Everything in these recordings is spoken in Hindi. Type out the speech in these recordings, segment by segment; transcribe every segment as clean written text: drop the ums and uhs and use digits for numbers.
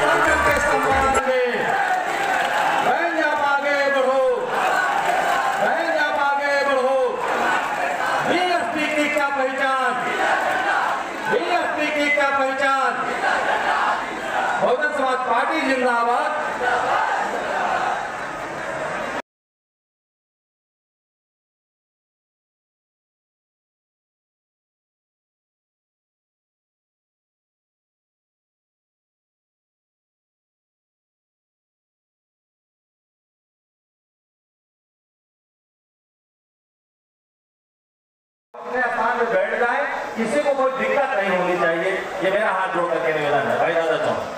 संकट के सम्मान में बहन आप आगे बढ़ो, बहन आप आगे बढ़ो। बीएसपी की क्या पहचान, बीएसपी की क्या पहचान, बहुजन समाज पार्टी जिंदाबाद। अपने स्थान में बैठ जाए, किसी को कोई दिक्कत नहीं होनी चाहिए, ये मेरा हाथ जोड़ करके निवेदन है। भाई दादा चौक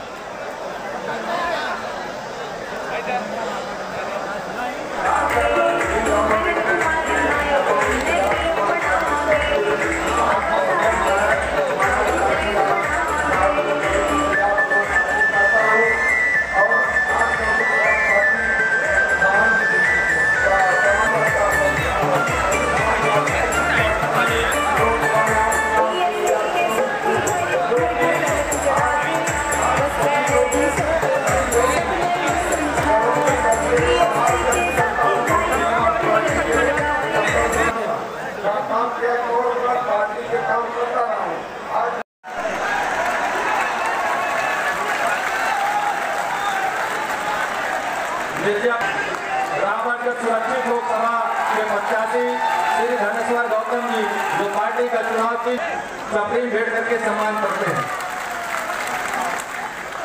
रामगढ़ सुरक्षित लोकसभा के प्रत्याशी श्री धनेश्वर गौतम जी जो पार्टी का चुनाव की सप्रीम भेंट करके सम्मान करते हैं।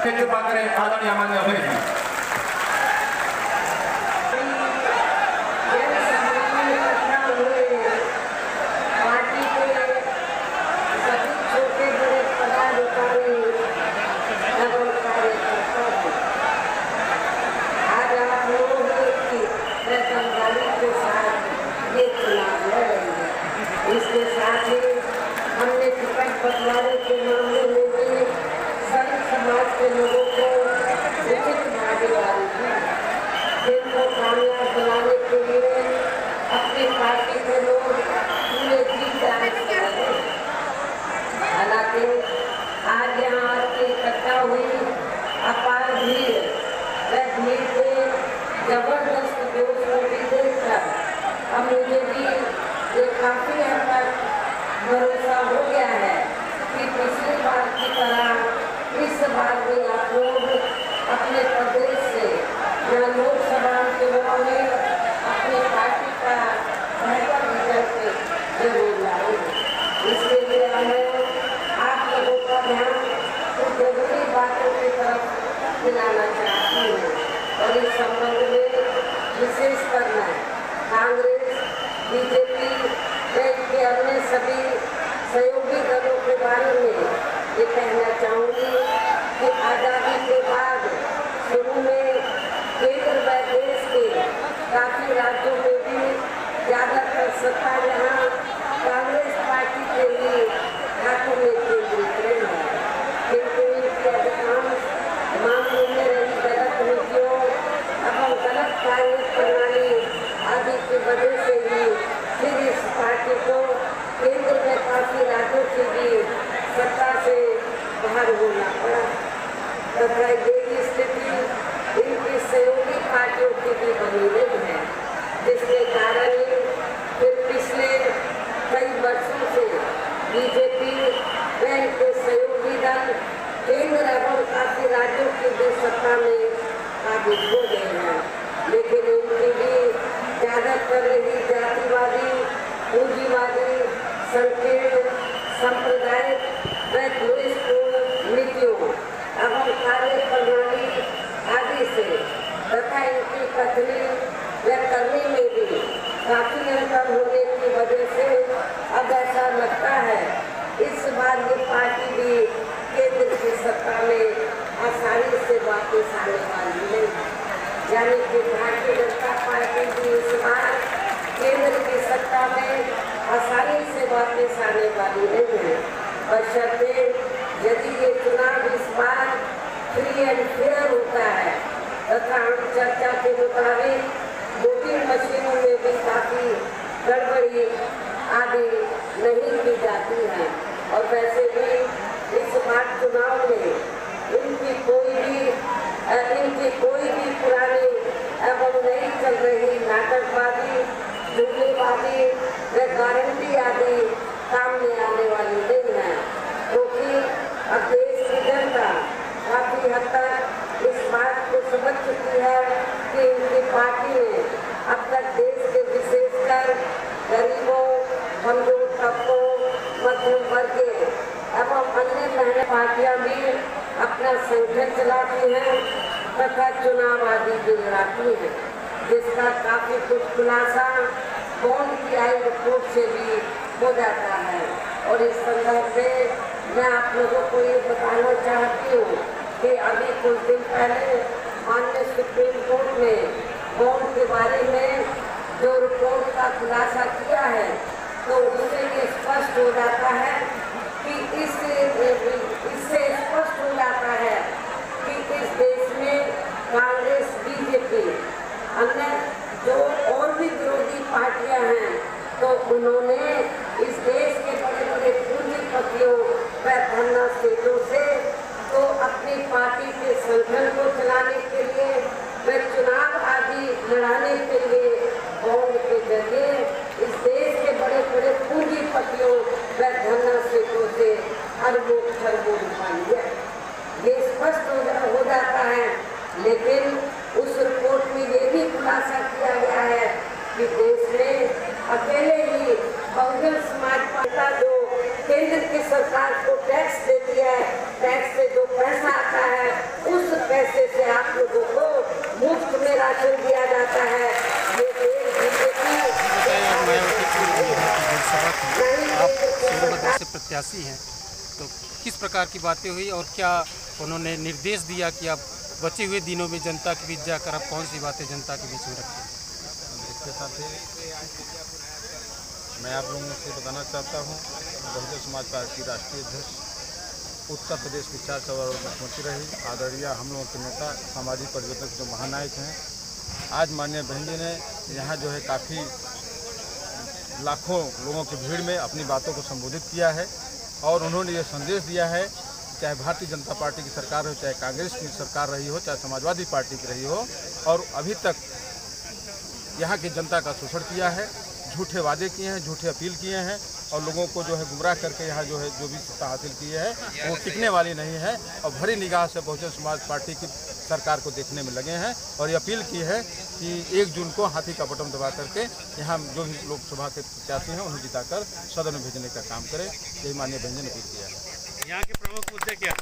कृपा करें आदरणीय माननीय अमरीश जी। इसके साथ ही हमने टिकट बंटवारे के मामले में भी सभी समाज के लोगों को उचित भागीदारी दी। इनको कामयाब बनाने के लिए अपनी पार्टी के लोग पूरे जी जान से लगे। हालांकि आज यहाँ आके इकट्ठा हुई अपार भीड़, वह भीड़ के जबरदस्त जोश को भी देखकर अब मुझे भी ये काफी हद तक भरोसा हो गया है कि पिछली बार की तरह इस बार भी आप लोग अपने प्रदेश से या लोकसभा चुनाव में अपनी पार्टी का बेहतर रिजल्ट जरूर लाएंगे। इसके लिए हमें आप लोगों का ध्यान कुछ जरूरी बातों की तरफ दिलाना चाहती हूँ और इस संबंध में विशेष करना कांग्रेस, बीजेपी, देश के अन्य सभी सहयोगी दलों के बारे में ये कहना चाहूँगी कि आज़ादी के बाद शुरू में केंद्र व देश के काफी राज्यों में भी ज़्यादातर सत्ता यहाँ कांग्रेस पार्टी के लिए हाथों में केंद्रित रही है, किंतु इनकी अधिकांश मामलों में रही गलत नीतियों एवं गलत कार्य प्रणाली आदि की वजह से ही फिर इस पार्टी को केंद्र में काफी राज्यों की भी सत्ता से बाहर होना पड़ा तथा यही स्थिति इनकी सहयोगी पार्टियों की भी बनी रही है, जिसके कारण ही फिर पिछले कई वर्षों से बीजेपी व इनके सहयोगी दल केंद्र एवं काफी राज्यों की भी सत्ता में काबिज हो गए हैं, लेकिन उनकी भी ज्यादातर रही जातिवादी, पूंजीवादी, संकीर्ण, सांप्रदायिक व द्वेषपूर्ण नीतियों एवं कार्य प्रणाली आदि से तथा इनकी कथनी व करने में भी काफी अंतर होने की वजह से अब ऐसा लगता है इस बार ये पार्टी भी केंद्र की सत्ता में आसानी से वापस आने वाली नहीं, यानी कि भारतीय जनता पार्टी भी इस बार केंद्र की सत्ता में आसानी से वापस आने वाली नहीं है, बशर्ते यदि ये चुनाव इस बार फ्री एंड फेयर होता है तथा चर्चा के मुताबिक वोटिंग मशीनों में भी काफी गड़बड़ी आदि नहीं की जाती है और वैसे भी इस बार चुनाव में इनकी कोई भी चलाती हैं तथा चुनाव आदि भी लड़ाती हैं, जिसका काफी कुछ खुलासा बॉन्ड की आई रिपोर्ट से भी हो जाता है। और इस संदर्भ में मैं आप लोगों को ये बताना चाहती हूँ कि अभी कुछ दिन पहले माननीय सुप्रीम कोर्ट ने बॉन्ड के बारे में जो रिपोर्ट का खुलासा किया है, तो उससे ये स्पष्ट हो जाता है कि इससे स्पष्ट हो जाता है कि इस देश में कांग्रेस, बीजेपी, अन्य जो और भी विरोधी पार्टियां हैं, तो उन्होंने इस देश के बड़े बड़े पूंजीपतियों व धनराशियों से तो अपनी पार्टी के संगठन को चलाने के लिए व चुनाव आदि लड़ाने के लिए बॉन्ड के जरिए इस देश के बड़े बड़े पूंजीपतियों व धनराशियों से अरबों खरबों रुपये लिया। ये स्पष्ट हो जाता है। लेकिन उस रिपोर्ट में ये भी खुलासा किया गया है कि देश में अकेले ही बहुजन समाज पार्टी जो केंद्र की सरकार को टैक्स देती है, टैक्स से जो पैसा आता है, उस पैसे से आप लोगों को मुफ्त में राशन दिया जाता है। ये आप सोनभद्र से प्रत्याशी हैं, तो किस प्रकार की बातें हुई और क्या उन्होंने निर्देश दिया कि आप बचे हुए दिनों में जनता के बीच जाकर आप कौन सी बातें जनता के बीच में रखें? इसके साथ ही मैं आप लोगों से बताना चाहता हूँ, बहुजन समाज पार्टी राष्ट्रीय अध्यक्ष, उत्तर प्रदेश की 4 सवार मुख्यमंत्री रही, आदरणीय हम लोगों के नेता, सामाजिक परिवर्तक जो महानायक हैं, आज माननीय बहन जी ने यहाँ जो है काफ़ी लाखों लोगों की भीड़ में अपनी बातों को संबोधित किया है और उन्होंने ये संदेश दिया है, चाहे भारतीय जनता पार्टी की सरकार हो, चाहे कांग्रेस की सरकार रही हो, चाहे समाजवादी पार्टी की रही हो, और अभी तक यहाँ की जनता का शोषण किया है, झूठे वादे किए हैं, झूठे अपील किए हैं और लोगों को जो है गुमराह करके यहाँ जो है जो भी सत्ता हासिल की है वो टिकने वाली नहीं है और भरी निगाह से बहुजन समाज पार्टी की सरकार को देखने में लगे हैं और ये अपील की है कि 1 जून को हाथी का बटन दबा करके यहाँ जो भी लोकसभा के प्रत्याशी हैं उन्हें जिताकर सदन में भेजने का काम करें। यही माननीय बहन ने अपील किया है। यहाँ के प्रमुख मुद्दे क्या?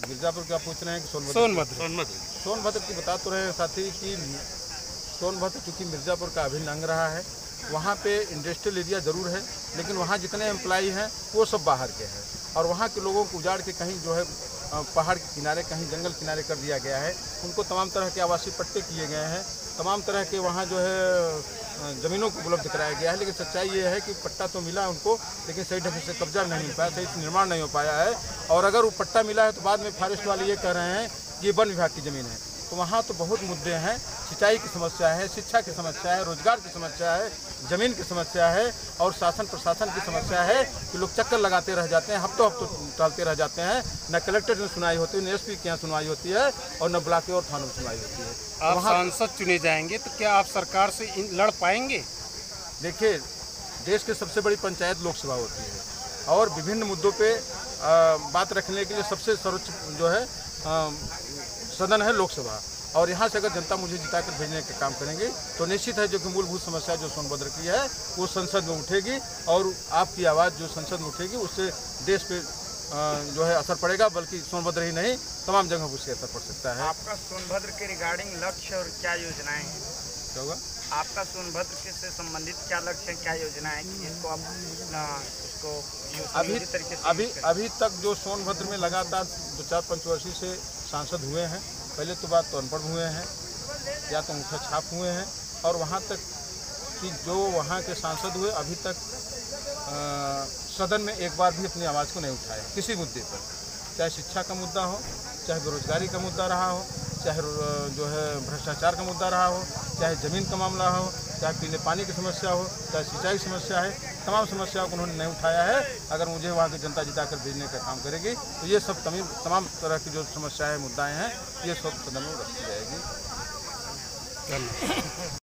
मिर्जापुर का पूछ रहे हैं कि सोनभद्र की बता तो रहे हैं साथी कि सोनभद्र चूँकि मिर्जापुर का अभिन्न अंग रहा है, वहाँ पे इंडस्ट्रियल एरिया ज़रूर है, लेकिन वहाँ जितने एम्प्लॉई हैं वो सब बाहर के हैं और वहाँ के लोगों को उजाड़ के कहीं जो है पहाड़ के किनारे, कहीं जंगल किनारे कर दिया गया है। उनको तमाम तरह के आवासीय पट्टे किए गए हैं, तमाम तरह के वहाँ जो है ज़मीनों को उपलब्ध कराया गया है, लेकिन सच्चाई ये है कि पट्टा तो मिला उनको, लेकिन सही ढंग से कब्जा नहीं हो पाया, सही से निर्माण नहीं हो पाया है। और अगर वो पट्टा मिला है तो बाद में फॉरेस्ट वाले ये कह रहे हैं कि ये वन विभाग की ज़मीन है। तो वहाँ तो बहुत मुद्दे हैं, सिंचाई की समस्या है, शिक्षा की समस्या है, रोजगार की समस्या है, ज़मीन की समस्या है और शासन प्रशासन की समस्या है कि लोग चक्कर लगाते रह जाते हैं, हफ्तों टहलते रह जाते हैं, न कलेक्टर में सुनवाई होती है, न एसपी के यहाँ सुनवाई होती है और न ब्लॉक और थानों में सुनवाई होती है। आप सांसद चुने जाएंगे तो क्या आप सरकार से लड़ पाएंगे? देखिए, देश की सबसे बड़ी पंचायत लोकसभा होती है और विभिन्न मुद्दों पे बात रखने के लिए सबसे सर्वोच्च जो है सदन है लोकसभा और यहाँ से अगर जनता मुझे जिताकर भेजने का काम करेंगे तो निश्चित है जो कि मूलभूत समस्या जो सोनभद्र की है वो संसद में उठेगी और आपकी आवाज़ जो संसद में उठेगी उससे देश पे जो है असर पड़ेगा, बल्कि सोनभद्र ही नहीं तमाम जगह उससे असर पड़ सकता है। आपका सोनभद्र के रिगार्डिंग लक्ष्य और क्या योजनाएं हैं? क्या होगा? आपका सोनभद्र से संबंधित क्या लक्ष्य है, क्या योजनाएं हैं जिसको आप उसको अभी तक जो सोनभद्र में लगातार 2-4 पंचवर्षीय से सांसद हुए हैं, पहले तो बात तो अनपढ़ हुए हैं या तो मुखा छाप हुए हैं और वहाँ तक कि जो वहाँ के सांसद हुए अभी तक सदन में एक बार भी अपनी आवाज़ को नहीं उठाया किसी मुद्दे पर, चाहे शिक्षा का मुद्दा हो, चाहे बेरोजगारी का मुद्दा रहा हो, चाहे जो है भ्रष्टाचार का मुद्दा रहा हो, चाहे ज़मीन का मामला हो, चाहे पीने पानी की समस्या हो, चाहे सिंचाई समस्या है, तमाम समस्याओं को उन्होंने नहीं उठाया है। अगर मुझे वहाँ की जनता जिताकर भेजने का काम करेगी तो ये सब तमाम तरह की जो समस्याएं मुद्दाएं हैं ये सब सदन में रखी जाएगी।